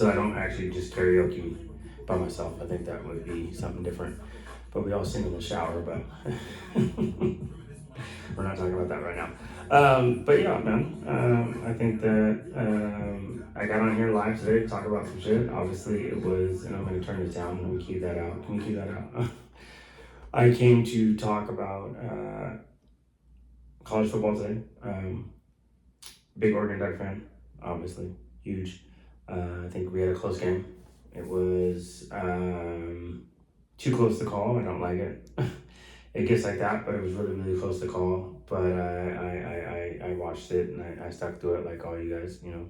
so I don't actually just karaoke by myself. I think that would be something different. But we all sing in the shower, but we're not talking about that right now. But yeah, man, I think that I got on here live today to talk about some shit. Obviously, it was, and I'm going to turn this down. Let me keep that out. Can you keep that out? I came to talk about college football today. Big Oregon Duck fan, obviously, huge. I think we had a close game. It was too close to call. I don't like it. It gets like that, but it was really, really close to call. But I watched it and I stuck to it like all you guys, you know.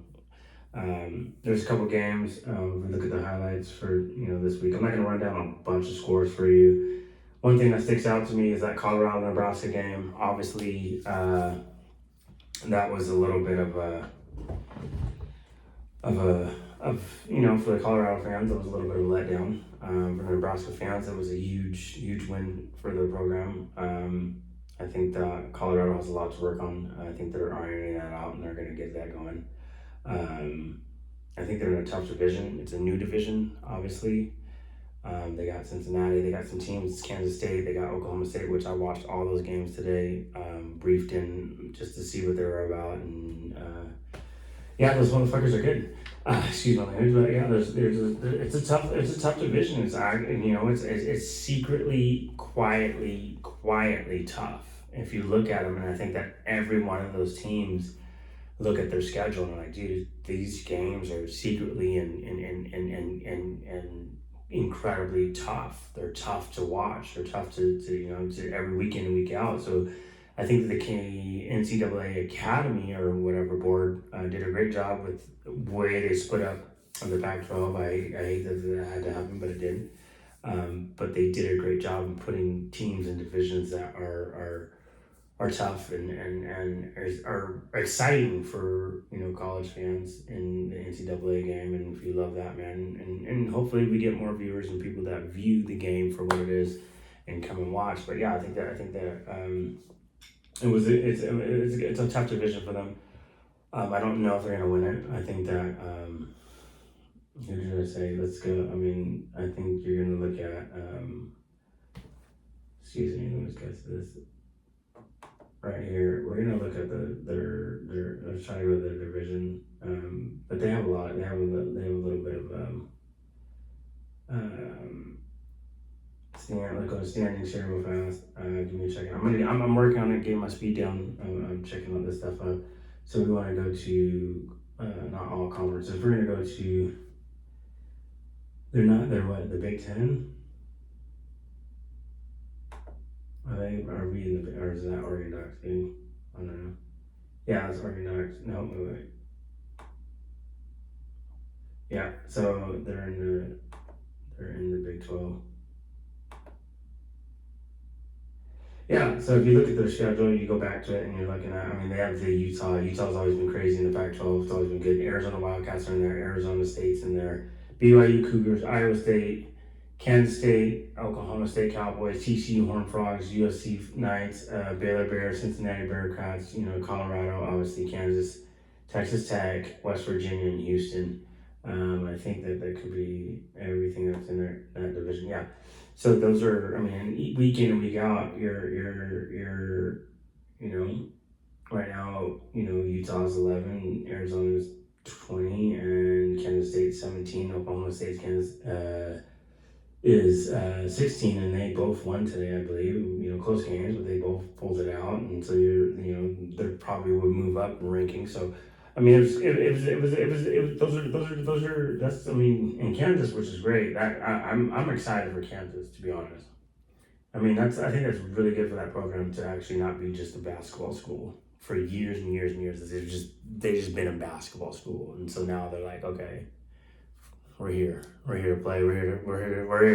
There's a couple games. We look at the highlights for this week. I'm not gonna run down a bunch of scores for you. One thing that sticks out to me is that Colorado-Nebraska game. Obviously, that was a little bit of for the Colorado fans, it was a little bit of a letdown. For the Nebraska fans, it was a huge, huge win for the program. I think that Colorado has a lot to work on. I think they're ironing that out and they're going to get that going. I think they're in a tough division. It's a new division, obviously. They got Cincinnati, they got some teams, Kansas State, they got Oklahoma State, which I watched all those games today, briefed in just to see what they were about. And yeah, those motherfuckers are good. Excuse my language, but yeah, it's a tough division. It's secretly, quietly tough. If you look at them, and I think that every one of those teams look at their schedule and are like, dude, these games are secretly and incredibly tough. They're tough to watch. They're tough to every week in and week out. So I think the NCAA Academy or whatever board did a great job with the way they split up the Pac-12. I hate that that had to happen, but it did. But they did a great job in putting teams in divisions that are tough and are exciting for college fans in the NCAA game. And if you love that, man, and hopefully we get more viewers and people that view the game for what it is and come and watch. But yeah, I think that it's a tough division for them. I don't know if they're gonna win it. I think that who did I say? Let's go. I mean, I think you're gonna look at excuse me. Let me just get to this right here. We're gonna look at their. Let's try to go to their division. But they have a lot. They have a little bit of let's go to standings here real fast. Give me a second. I'm working on it, getting my speed down. I'm checking all this stuff out. So we want to go to not all conferences. We're gonna go to. They're what? The Big Ten. Are we in the? Or is that Oregon Ducks game? I don't know. Yeah, it's Oregon Ducks. No, wait. Yeah, so they're in the Big 12. Yeah, so if you look at their schedule, you go back to it and you're looking at, I mean, they have the Utah. Utah's always been crazy in the Pac-12. It's always been good. Arizona Wildcats are in there. Arizona State's in there. BYU Cougars, Iowa State, Kansas State, Oklahoma State Cowboys, TCU Horned Frogs, USC Knights, Baylor Bears, Cincinnati Bearcats, Colorado, obviously Kansas, Texas Tech, West Virginia, and Houston. I think that could be everything that's in that division. Yeah. So those are, I mean, week in and week out, you're right now, Utah's 11, Arizona's 20, and Kansas State 17. Oklahoma State's is 16, and they both won today, I believe. Close games, but they both pulled it out, and so they probably would move up in ranking. So I mean, that's, I mean, in Kansas, which is great. I'm excited for Kansas, to be honest. I mean, I think that's really good for that program to actually not be just a basketball school for years and years and years. They've just been a basketball school, and so now they're like, okay, we're here to play, we're here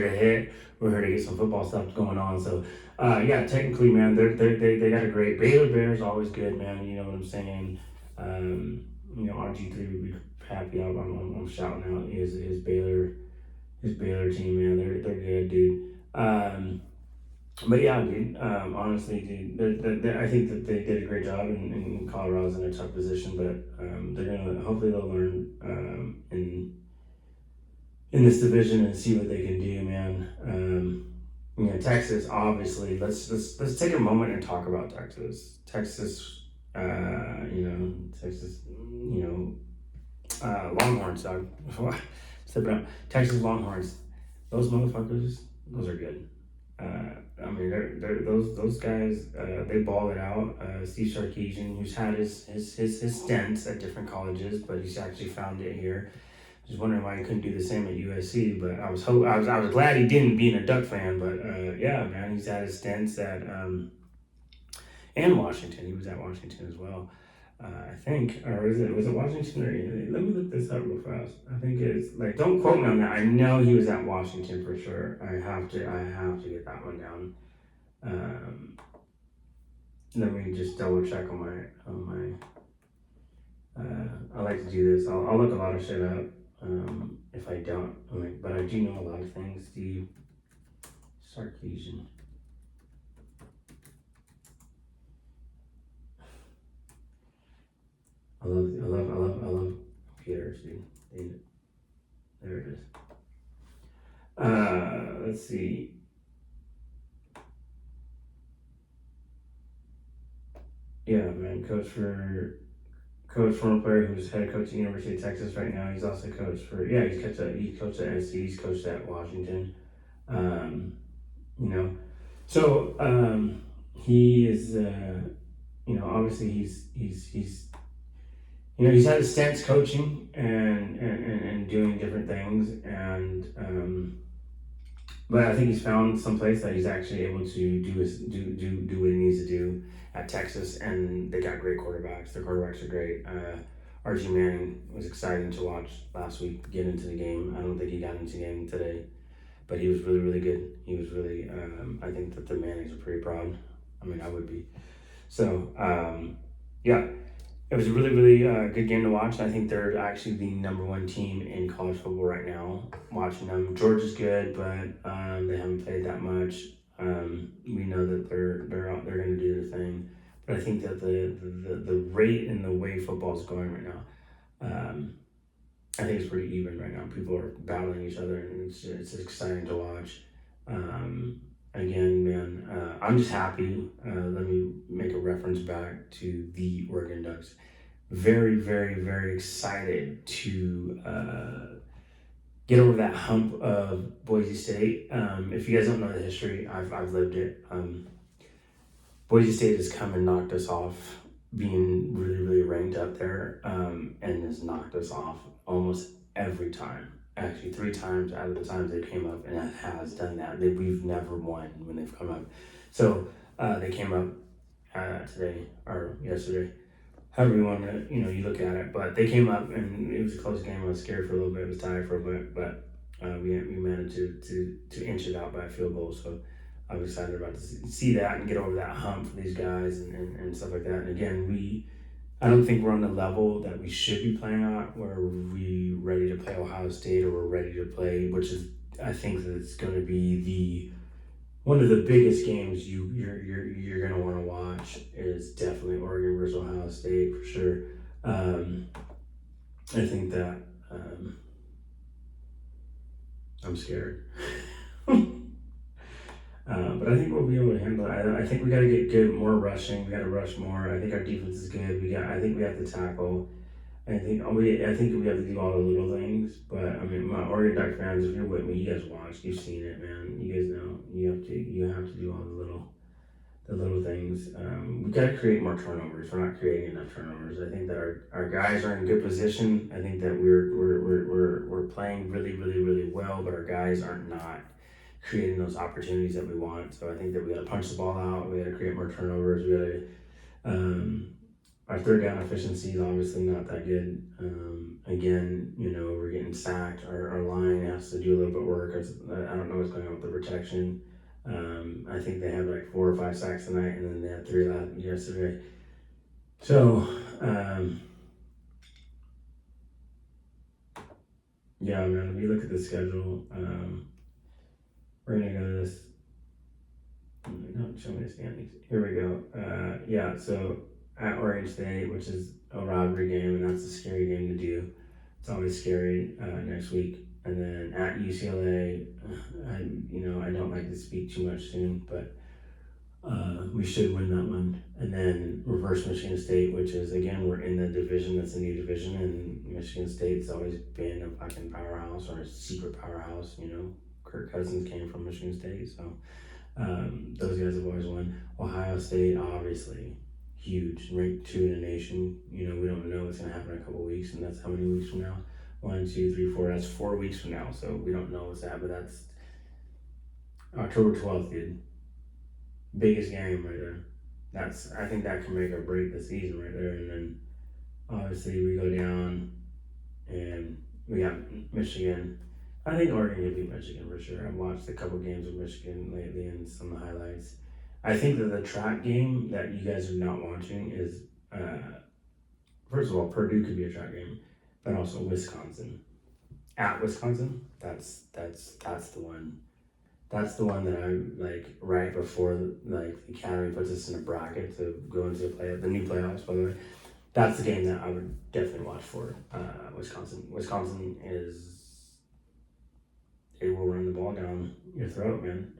to hit, we're here to get some football stuff going on. So yeah, technically, man, they got a great Baylor Bears, always good, man. You know what I'm saying? RG3 would be happy. I'm shouting out his Baylor team, man. They're good, dude. But yeah, dude. Honestly, dude, I think that they did a great job, and Colorado's in a tough position, but hopefully they'll learn. And in this division and see what they can do, man. Texas, obviously. Let's take a moment and talk about Texas. Texas, Longhorns, dog. Step it up. Texas Longhorns. Those motherfuckers, those are good. Those guys. They ball it out. Steve Sarkisian, who's had his stints at different colleges, but he's actually found it here. Just wondering why he couldn't do the same at USC, but I was glad he didn't, being a Duck fan. But yeah, man, he's had his stints at and Washington. He was at Washington as well, I think, or was it Washington? Or let me look this up real fast. I think it's like, don't quote me on that. I know he was at Washington for sure. I have to get that one down. Let me just double check on my. I like to do this. I'll look a lot of shit up. If I don't, but I do know a lot of things. Steve Sarkisian. I love computers, dude. There it is. Let's see. Yeah, man, former player who's head coach at the University of Texas right now. He's also coached he coached at SC, he's coached at Washington. He is obviously he's had his stints coaching and doing different things, and but I think he's found some place that he's actually able to do what he needs to do at Texas, and they got great quarterbacks. Their quarterbacks are great. Archie Manning was exciting to watch last week get into the game. I don't think he got into the game today, but he was really, really good. He was really, I think that the Mannings are pretty proud. I mean, I would be. So, yeah, it was a really, really good game to watch. I think they're actually the number one team in college football right now. Watching them, Georgia's good, but they haven't played that much. We know that they're out. They're going to do their thing, but I think that the rate and the way football is going right now, I think it's pretty even right now. People are battling each other, and it's exciting to watch. Again, man, I'm just happy. Let me make a reference back to the Oregon Ducks. Very, very, very excited to get over that hump of Boise State. If you guys don't know the history, I've lived it. Boise State has come and knocked us off, being really, really ranked up there, and has knocked us off almost every time. Actually, 3 times out of the times they came up, and it has done that. We've never won when they've come up. So they came up today or yesterday, however you want to, you look at it. But they came up, and it was a close game. I was scared for a little bit. It was tied for a bit, but we managed to inch it out by a field goal. So I was excited about to see that and get over that hump for these guys and stuff like that. And again, I don't think we're on the level that we should be playing at, where we're ready to play Ohio State, or we're ready to play, which is, I think that it's going to be one of the biggest games you're going to want to watch is definitely Oregon versus Ohio State for sure. I think that I'm scared. But I think we'll be able to handle it. I think we got to get good, more rushing. We got to rush more. I think our defense is good. I think we have to tackle. I think we have to do all the little things. But I mean, my Oregon Duck fans, if you're with me, you guys watch. You've seen it, man. You guys know you have to do all the little things. We got to create more turnovers. We're not creating enough turnovers. I think that our guys are in good position. I think that we're playing really, really, really well, but our guys are not creating those opportunities that we want. So I think that we got to punch the ball out. We got to create more turnovers. We got to. Our third down efficiency is obviously not that good. Again, we're getting sacked. Our line has to do a little bit of work. I don't know what's going on with the protection. I think they had like 4 or 5 sacks tonight, and then they had 3 yesterday. So, yeah, man, if you look at the schedule, we're going to go to this. Don't show me the standings. Here we go. Yeah, so at Oregon State, which is a rivalry game, and that's a scary game to do. It's always scary next week. And then at UCLA, I don't like to speak too much soon, but we should win that one. And then reverse Michigan State, which is, again, we're in the division that's a new division, and Michigan State's always been a fucking powerhouse or a secret powerhouse. Kirk Cousins came from Michigan State, so those guys have always won. Ohio State, obviously, huge, ranked 2 in the nation. We don't know what's going to happen in a couple of weeks, and that's how many weeks from now? 1, 2, 3, 4. That's 4 weeks from now, so we don't know what's happening. But that's October 12th, dude. Biggest game right there. I think that can make or break the season right there. And then obviously we go down and we got Michigan. I think Oregon can beat Michigan for sure. I've watched a couple games of Michigan lately and some of the highlights. I think that the track game that you guys are not watching is, first of all, Purdue could be a track game, but also Wisconsin. At Wisconsin, that's the one. That's the one that I like right before the academy puts us in a bracket to go into the new playoffs. By the way, that's the game that I would definitely watch for. Wisconsin. Wisconsin it will run the ball down your throat, man.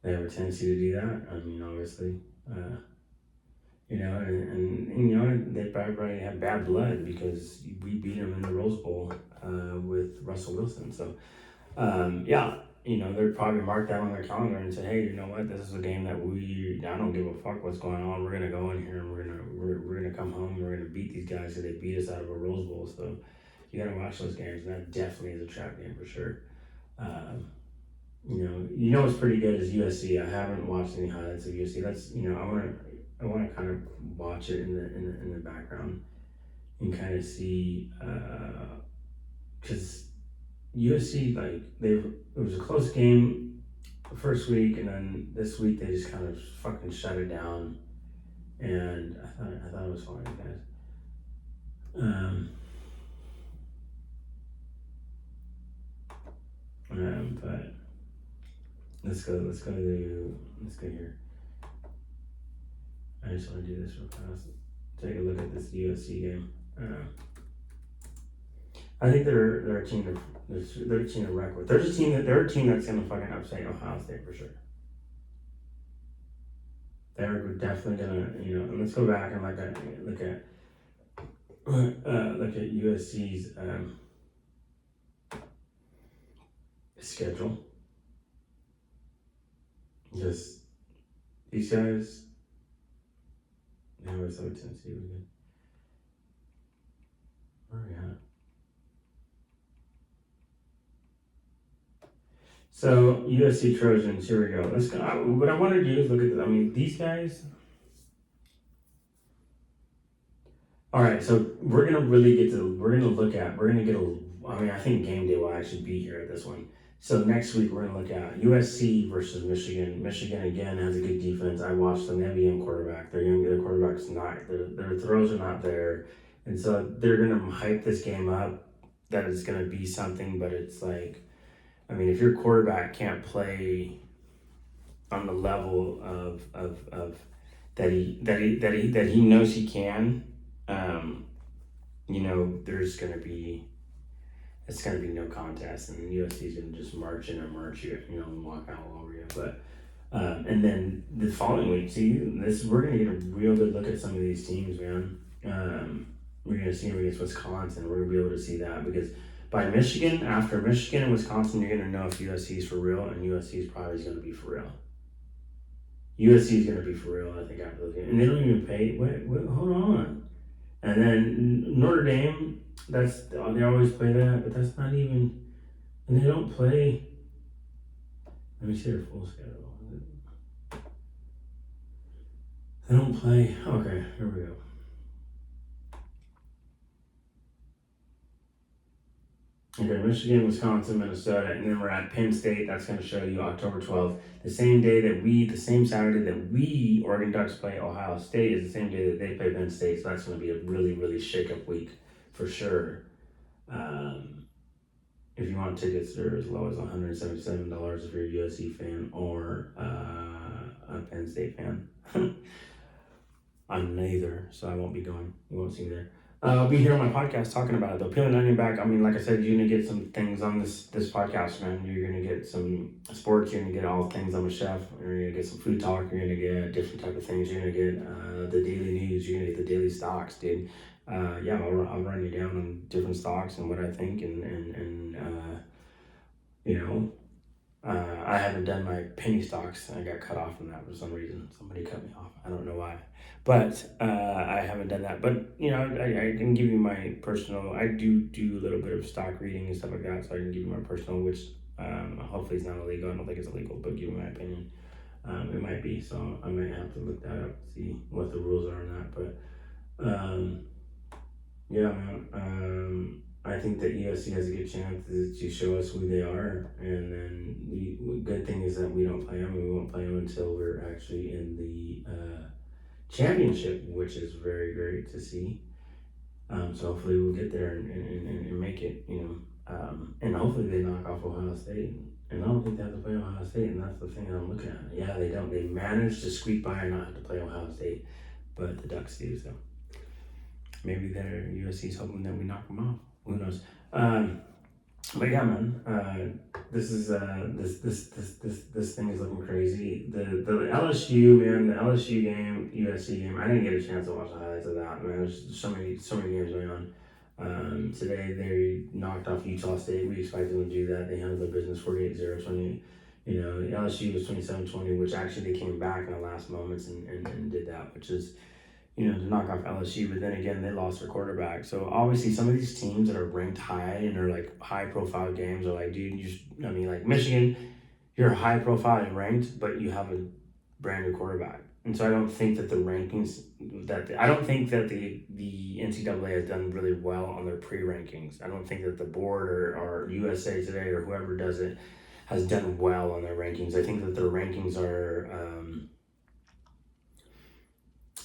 They have a tendency to do that. I mean, obviously, and they probably have bad blood because we beat them in the Rose Bowl with Russell Wilson. So. They're probably marked that on their calendar and say, hey, you know what, this is a game that I don't give a fuck what's going on. We're gonna go in here and we're gonna come home and we're gonna beat these guys because they beat us out of a Rose Bowl. So you gotta watch those games, and that definitely is a trap game for sure. What's pretty good is USC. I haven't watched any highlights of USC. That's I wanna kind of watch it in the background and kind of see because. USC, it was a close game the first week, and then this week they just kind of fucking shut it down, and I thought it was fine, guys. But let's go here. I just want to do this real fast. Take a look at this USC game. I think they're a team of record. They're a team that's gonna fucking upset Ohio State for sure. They're definitely gonna, and let's go back and look at USC's schedule. Just these guys. They always have a tendency to be good. Where are we at? So USC Trojans, here we go. Let's go. What I want to do is look at this. I mean, these guys. All right, so we're gonna I think game day will actually be here at this one. So next week we're gonna look at USC versus Michigan. Michigan again has a good defense. I watched them. They have a young quarterback. Their quarterback's not. Their throws are not there, and so they're gonna hype this game up that it's gonna be something. But it's like. I mean, if your quarterback can't play on the level of that he knows he can, it's gonna be no contest, and USC is gonna just march in and march you, and walk out all over you. But and then the following week, we're gonna get a real good look at some of these teams, man. We're gonna see them against Wisconsin. We're gonna be able to see that because. By Michigan, after Michigan and Wisconsin, you're going to know if USC is for real, and USC is probably going to be for real. USC is going to be for real, I think, after those games. And they don't even pay. Wait, hold on. And then Notre Dame, they always play that, but that's not even. And they don't play. Let me see their full schedule. They don't play. Okay, here we go. Okay, Michigan, Wisconsin, Minnesota, and then we're at Penn State. That's going to show you October 12th. The same Saturday that we, Oregon Ducks, play Ohio State is the same day that they play Penn State. So that's going to be a really, really shake-up week for sure. If you want tickets, they're as low as $177 if you're a USC fan or a Penn State fan. I'm neither, so I won't be going. You won't see me there. I'll be here on my podcast talking about it. Though peeling onion back. I mean, like I said, you're gonna get some things on this podcast, man. You're gonna get some sports. You're gonna get all things. I'm a chef. You're gonna get some food talk. You're gonna get different type of things. You're gonna get the daily news. You're gonna get the daily stocks, dude. Yeah, I'll run you down on different stocks and what I think, and you know, I haven't done my penny stocks. I got cut off from that for some reason. Somebody cut me off. I don't know why. But I haven't done that. But, I can give you my personal, I do a little bit of stock reading and stuff like that. So I can give you my personal, which hopefully it's not illegal. I don't think it's illegal, but give you my opinion. It might be. So I might have to look that up, see what the rules are on that. But yeah, man. I think that USC has a good chance to show us who they are, and then the good thing is that we don't play them. We won't play them until we're actually in the championship, which is very great to see. So hopefully we'll get there and make it, and hopefully they knock off Ohio State. And I don't think they have to play Ohio State, and that's the thing that I'm looking at. Yeah, they don't. They managed to squeak by and not have to play Ohio State, but the Ducks do. So maybe their USC's hoping that we knock them off. Who knows? But yeah, man. This is this thing is looking crazy. The LSU, man, the LSU game, USC game. I didn't get a chance to watch the highlights of that. Man, there's so many games going on. Today they knocked off Utah State. We expected them to do that. They handled their business 48-0, 20. LSU was 27-20, which actually they came back in the last moments and did that, which is to knock off LSU, but then again, they lost their quarterback. So obviously, some of these teams that are ranked high and are like high-profile games are like, dude, like Michigan, you're high profile and ranked, but you have a brand new quarterback. And so I don't think that the rankings I don't think that the NCAA has done really well on their pre-rankings. I don't think that the board or USA Today or whoever does it has done well on their rankings. I think that their rankings are.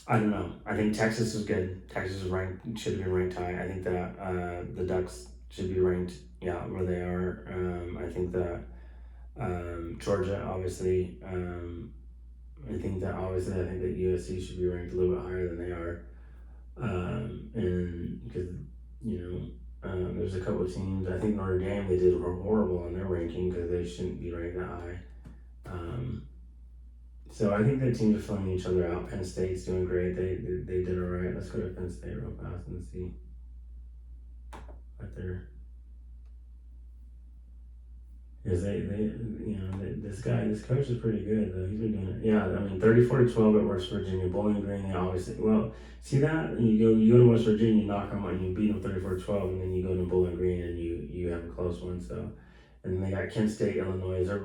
I don't know. I think Texas is good. Texas is ranked, should have been ranked high. I think that the Ducks should be ranked, where they are. I think that Georgia, obviously. I think that USC should be ranked a little bit higher than they are. And because there's a couple of teams. I think Notre Dame, they did horrible on their ranking because they shouldn't be ranked that high. So I think the teams are filling each other out. Penn State's doing great. They did all right. Let's go to Penn State real fast and see what they're. Because this coach is pretty good though. He's been doing it. Yeah, I mean 34-12 at West Virginia. Bowling Green, they obviously see that you go to West Virginia, you knock them out, and you beat them 34-12, and then you go to Bowling Green and you have a close one. So. And then they got Kent State, Illinois. Their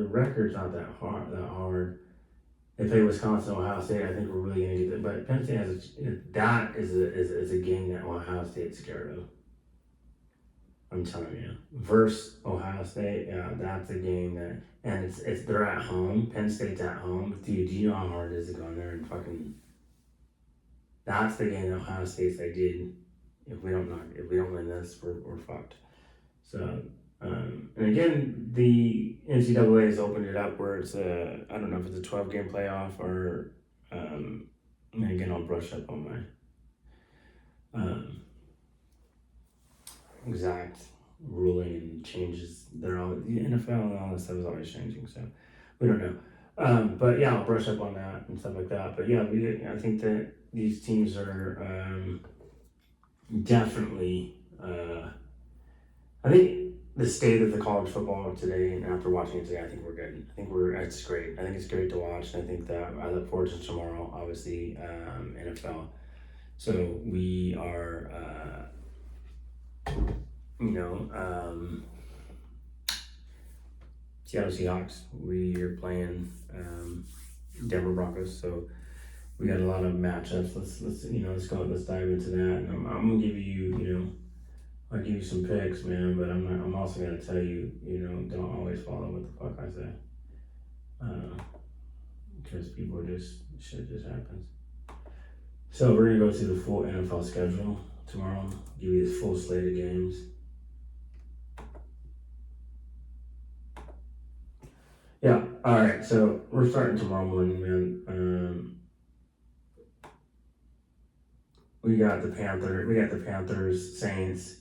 record's not that hard. They play Wisconsin, Ohio State. I think we're really gonna get that. But Penn State is a game that Ohio State's scared of. I'm telling you. Versus Ohio State, yeah, that's a game that, and it's they're at home. Penn State's at home. Dude, do you know how hard it is to go in there and fucking? That's the game that Ohio State's like, dude. If we don't win this, we're fucked. So. And again, the NCAA has opened it up where it's I don't know if it's a 12-game playoff or, and again, I'll brush up on my exact ruling and changes. The NFL and all that stuff is always changing, so we don't know. But yeah, I'll brush up on that and stuff like that. But yeah, I think that these teams are definitely, I think the state of the college football today, and after watching it today, I think we're good. It's great. I think it's great to watch. And I think that I look forward to tomorrow, obviously, NFL. So we are, Seattle Seahawks. We are playing Denver Broncos. So we got a lot of matchups. Let's dive into that. And I'm gonna give you, I'll give you some picks, man, but I'm also gonna tell you, don't always follow what the fuck I say, because shit just happens. So we're gonna go through the full NFL schedule tomorrow. Give you the full slate of games. Yeah. All right. So we're starting tomorrow morning, man. we got the Panthers, Saints.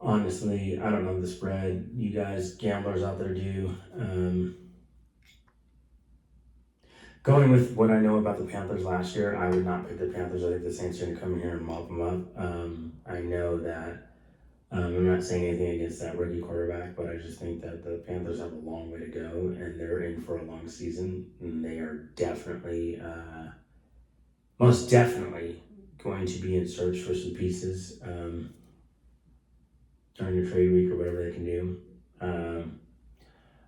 Honestly, I don't know the spread. You guys, gamblers out there, do. Going with what I know about the Panthers last year, I would not pick the Panthers. I think the Saints are going to come in here and mop them up. I know that I'm not saying anything against that rookie quarterback, but I just think that the Panthers have a long way to go, and they're in for a long season, and they are definitely, most definitely, going to be in search for some pieces during the trade week or whatever they can do.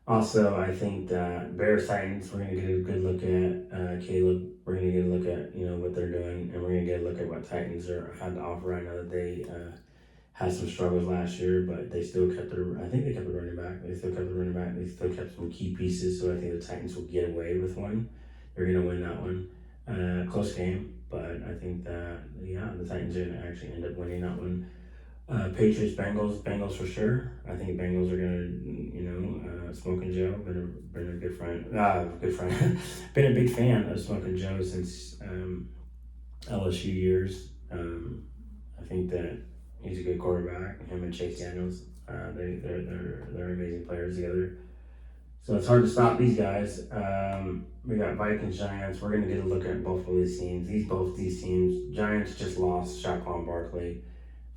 Also, I think that Bears Titans, we're going to get a good look at Caleb. We're going to get a look at what they're doing, and we're going to get a look at what Titans had to offer. I know that they had some struggles last year, but they still kept I think they kept the running back. They still kept the running back. They still kept some key pieces, so I think the Titans will get away with one. They're going to win that one. Close game, but I think that, the Titans are going to actually end up winning that one. Patriots, Bengals for sure. I think Bengals are gonna, Smoking Joe, been a good friend, been a big fan of Smoking Joe since LSU years. I think that he's a good quarterback. Him and Chase Daniels, they're amazing players together. So it's hard to stop these guys. We got Vikings, Giants. We're gonna get a look at both of these teams. Both these teams. Giants just lost Saquon Barkley.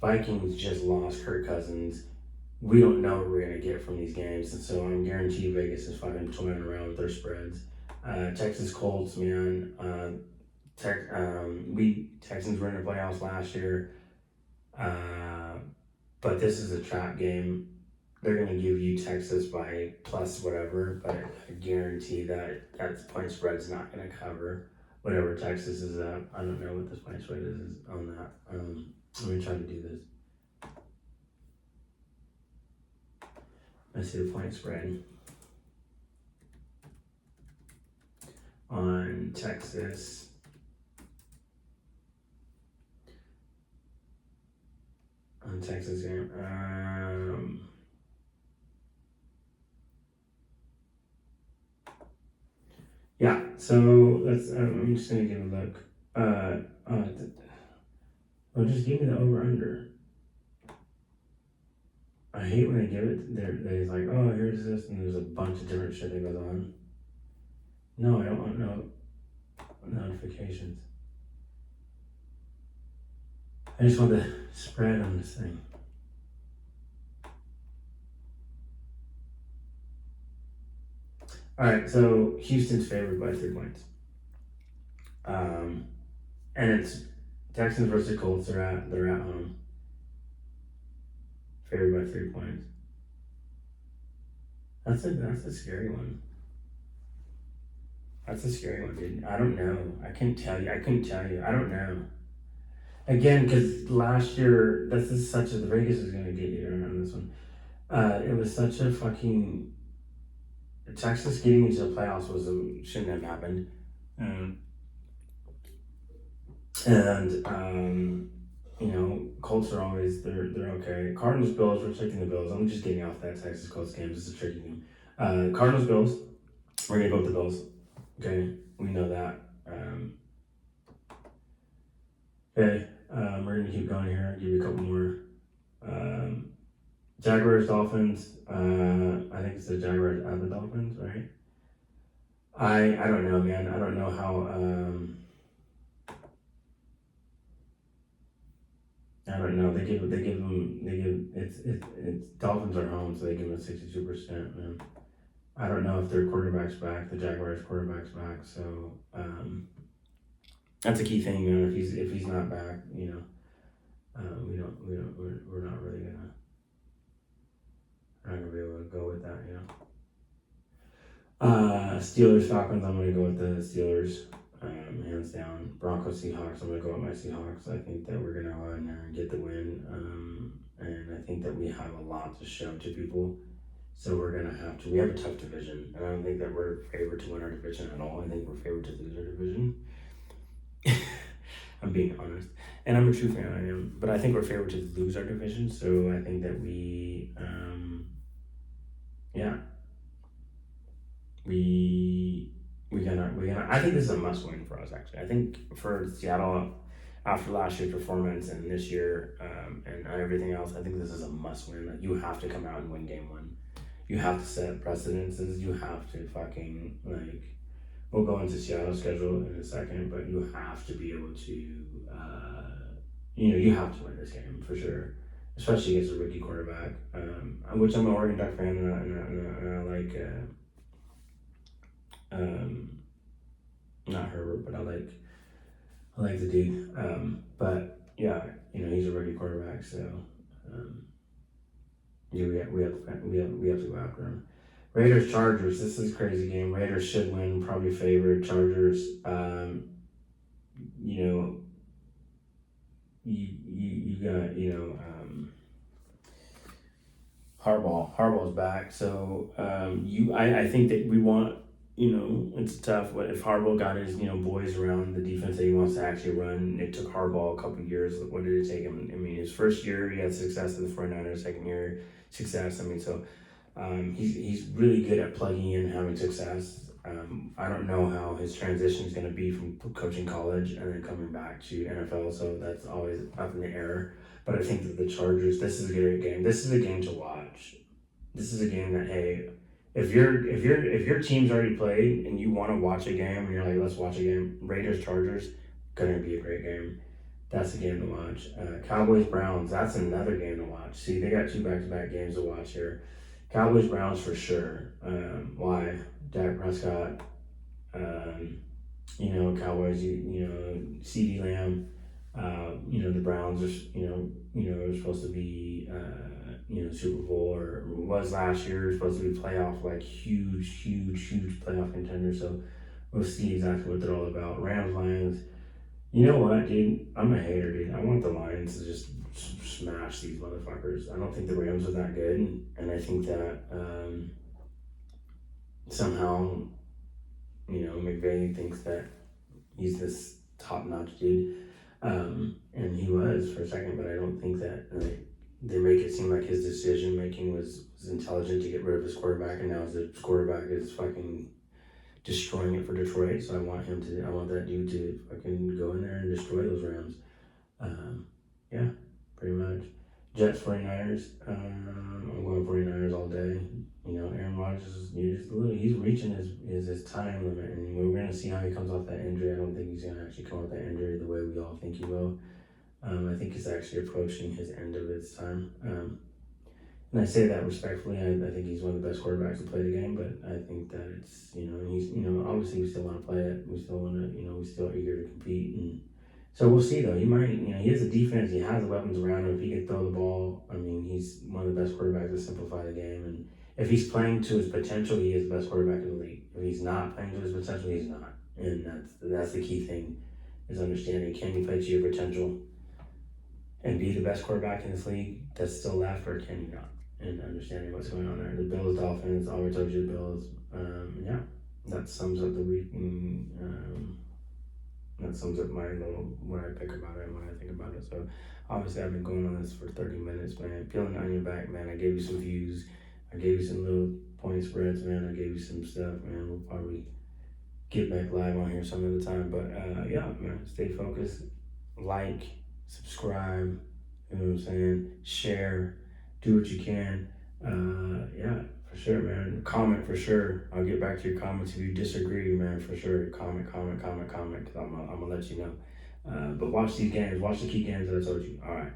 Vikings just lost Kirk Cousins. We don't know what we're going to get from these games, and so I'm guaranteed Vegas is fucking toying around with their spreads. Texas Colts, man. Texans were in the playoffs last year, but this is a trap game. They're going to give you Texas by plus whatever, but I guarantee that point spread's not going to cover whatever Texas is up. I don't know what this point spread is on that. Let me try to do this. I see the point spread on Texas. On Texas game. Yeah, so that's. I'm just gonna give a look. Well, just give me the over under. I hate when they give it. They're like, oh, here's this, and there's a bunch of different shit that goes on. No, I don't want no notifications. I just want the spread on this thing. All right, so Houston's favored by 3 points. And it's Texans versus Colts. They're at home. Favored by 3 points. That's a scary one. That's a scary one, dude. I don't know. I couldn't tell you. I don't know. Again, because last year, the Vegas is gonna get you on this one. It was such a fucking Texas getting into the playoffs shouldn't have happened. Colts are always they're okay. Cardinals Bills, we're taking the Bills. I'm just getting off that Texas Colts game. It's a tricky game. Cardinals Bills, we're gonna go with the Bills. Okay, we know that. Okay, we're gonna keep going here. Give you a couple more. Jaguars Dolphins. I think it's the Jaguars and the Dolphins, right? I don't know, man. I don't know how. I don't know. It's Dolphins are home, so they give them 62%. Man. I don't know if their quarterback's back. The Jaguars quarterback's back, so that's a key thing, man. If he's not back, we're not really gonna be able to go with that, Steelers Falcons. I'm gonna go with the Steelers. Hands down. Broncos Seahawks, I'm gonna go with my Seahawks. I think that we're gonna go in there and get the win, and I think that we have a lot to show to people. So we have a tough division, and I don't think that we're favored to win our division at all. I think we're favored to lose our division. I'm being honest, and I'm a true fan. I am, but I think we're favored to lose our division. So I think that we I think this is a must win for us. Actually, I think for Seattle, after last year's performance and this year and everything else, I think this is a must win. Like, you have to come out and win game one. You have to set precedences. You have to fucking, like, we'll go into Seattle's schedule in a second, but you have to be able to, you have to win this game for sure, especially against a rookie quarterback. Which I'm an Oregon Duck fan, and I like, not Herbert, but I like the dude. But yeah, he's a rookie quarterback, so yeah, we have to go after him. Raiders Chargers. This is a crazy game. Raiders should win, probably favored. Chargers. You got Harbaugh. Harbaugh's back, so I think that we want. It's tough. What if Harbaugh got his boys around the defense that he wants to actually run? It took Harbaugh a couple of years. What did it take him? I mean, his first year he had success in the 49ers. Second year success. I mean, so he's really good at plugging in and having success. I don't know how his transition is going to be from coaching college and then coming back to NFL. So that's always up in the air. But I think that the Chargers. This is a great game. This is a game to watch. This is a game that, hey, if your team's already played and you want to watch a game and you're like, let's watch a game, Raiders Chargers, gonna be a great game. That's a game to watch. Cowboys Browns, that's another game to watch. See, they got 2 back-to-back games to watch here. Cowboys Browns for sure. Why? Dak Prescott. Cowboys. CeeDee Lamb. The Browns are supposed to be Super Bowl, or was last year, supposed to be playoff, like huge playoff contender. So we'll see exactly what they're all about. Rams Lions. You know what, dude? I'm a hater, dude. I want the Lions to just smash these motherfuckers. I don't think the Rams are that good, and I think that somehow, McVay thinks that he's this top-notch dude, and he was for a second, but I don't think that they make it seem like his decision-making was intelligent to get rid of his quarterback, and now his quarterback is fucking destroying it for Detroit. So I want that dude to fucking go in there and destroy those Rams. Yeah, pretty much. Jets 49ers. I'm going 49ers all day. Aaron Rodgers he's reaching his time limit, and we're gonna see how he comes off that injury. I don't think he's gonna actually come off that injury the way we all think he will. I think he's actually approaching his end of his time. And I say that respectfully. I think he's one of the best quarterbacks to play the game, but I think that it's, he's, obviously we still want to play it. We still want to, we're still eager to compete. And so we'll see though. He might, he has a defense. He has the weapons around him. If he can throw the ball, I mean, he's one of the best quarterbacks to simplify the game. And if he's playing to his potential, he is the best quarterback in the league. If he's not playing to his potential, he's not. And that's the key thing, is understanding, can you play to your potential and be the best quarterback in this league that's still left, or can you not? And understanding what's going on there. The Bills, Dolphins, already told you the Bills. Yeah, that sums up the week. That sums up my little, what I pick about it and what I think about it. So obviously I've been going on this for 30 minutes, man. Peeling on your back, man. I gave you some views. I gave you some little point spreads, man. I gave you some stuff, man. We'll probably get back live on here some other time. But yeah, man, stay focused. Like, subscribe, you know what I'm saying? Share, do what you can. Yeah, for sure, man. Comment for sure. I'll get back to your comments if you disagree, man, for sure. Comment, because I'm gonna let you know. But watch these games. Watch the key games that I told you. All right.